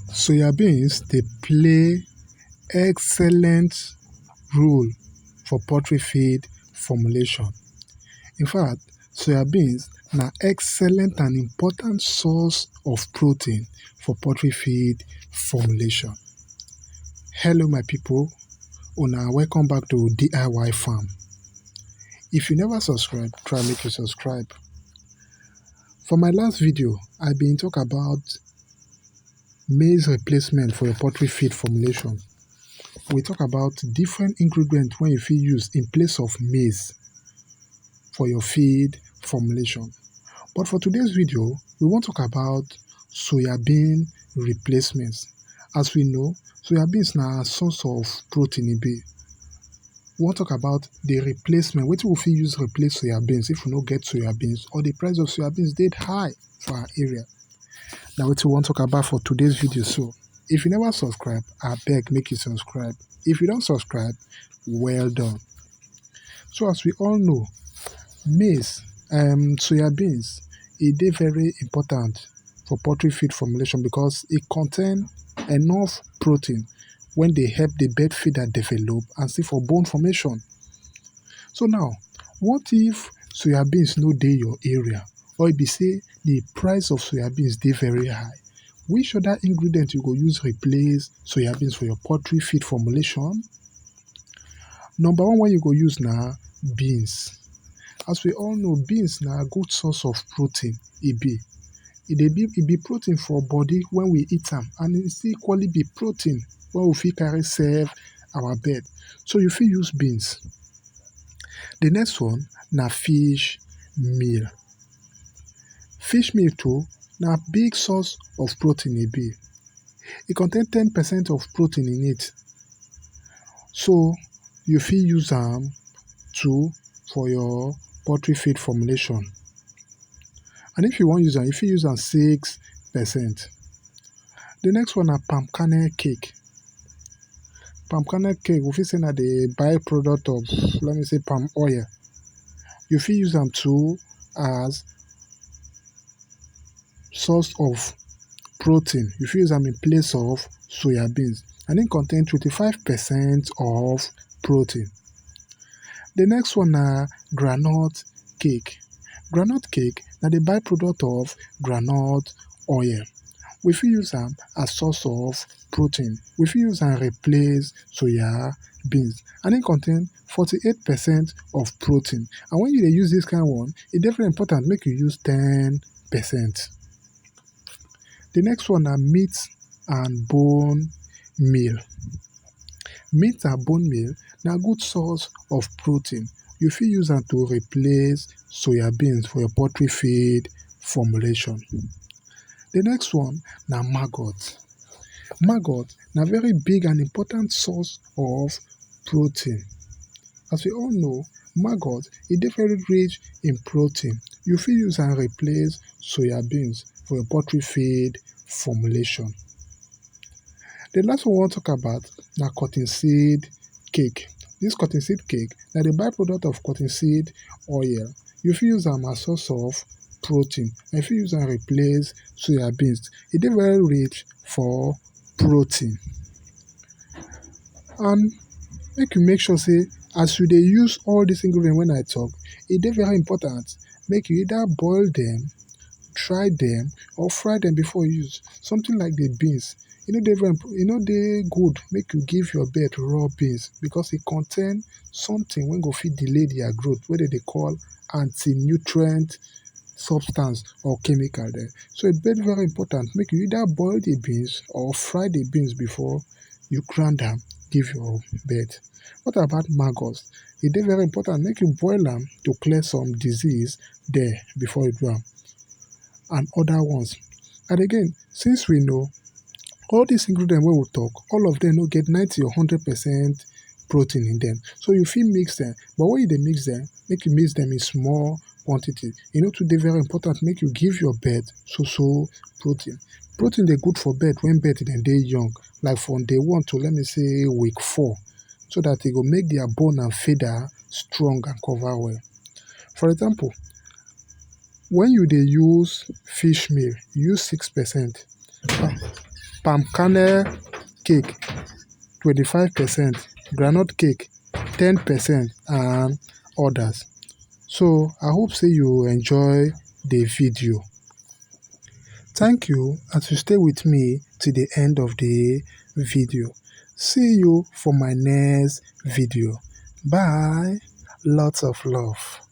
Soyabeans dey play excellent role for poultry feed formulation. In fact, soyabeans na excellent and important source of protein for poultry feed formulation. Hello my people, una welcome back to DIY Farm. If you never subscribe, try make you subscribe. For my last video, I been talk about maize replacement for your poultry feed formulation. We talk about different ingredients wey you fit use in place of maize for your feed formulation. But for today's video, we wan talk about soyabean replacements. As we know, soyabeans na source of protein e be. We wan talk about the replacement, wetin we fit use replace soyabeans if we no get soyabeans or the price of soyabeans dey high for our area. Na wetin we wan talk about for today's video so. If you never subscribe, abeg make you subscribe. If you don subscribe, well done. So as we all know, maize, soyabeans, e dey very important for poultry feed formulation because e contain enough protein wey dey help the bird feeder develop and still for bone formation. So now, what if soyabeans no dey your area or e be say the price of soyabeans dey very high? Which other ingredient you go use replace soyabeans for your poultry feed formulation? Number one wey you go use na beans. As we all know, beans na good source of protein e be. E be protein for body when we eat am, and e still equally be protein wey we fit carry serve our bird. So you fit use beans. The next one na fish meal. Fish meal too na big source of protein e be. E contain 10% of protein in it. So you fit use am too for your poultry feed formulation. And if you wan use am, you fit use am 6%. The next one na palm kernel cake. Palm kernel cake, we fit say na the by-product of, let me say, palm oil. You fit use am too as source of protein. You fit use am in place of soyabeans, and e contain 25% of protein. The next one na groundnut cake. Groundnut cake na the by-product of groundnut oil. We fit use am as source of protein. We fit use am replace soyabeans, and e contain 48% of protein. And when you dey use this kind one, e dey very important make you use 10%. The next one na meat and bone meal. Meat and bone meal na good source of protein. You fit use am to replace soyabeans for your poultry feed formulation. The next one na maggot. Maggot na very big and important source of protein. As we all know, maggot e dey very rich in protein. You fit use am replace soyabeans for your poultry feed formulation. The last one we wan talk about na cottonseed cake. This cottonseed cake na the by-product of cottonseed oil. You fit use am as source of protein, and you fit use am replace soyabeans. E dey very rich for protein. And make you make sure say as you dey use all these ingredients wey I talk, e dey very important make you either boil them, dry them, or fry them before you use. Something like the beans, e no dey good make you give your bird raw beans because e contain something wey go fit delay their growth wey dem dey call anti-nutrient substance or chemical there. So e dey very important make you either boil the beans or fry the beans before you grind am give your bird. What about maggots? E dey very important make you boil am to clear some disease there before you do am, and other ones. And again, since we know all these ingredients wey we talk, all of them no get 90 or 100% protein in them. So you fit mix them, but when you dey mix them, make you mix them in small quantity. E no too dey very important make you give your bird so protein. Protein dey good for bird when bird dem dey young, like from day 1 to, let me say, week 4, so that e go make their bone and feather strong and cover well. For example, when you dey use fish meal, use 6%. palm kernel cake 25%, groundnut cake 10%, and others. So I hope say you enjoy the video. Thank you as you stay with me to the end of the video. See you for my next video. Bye. Lots of love.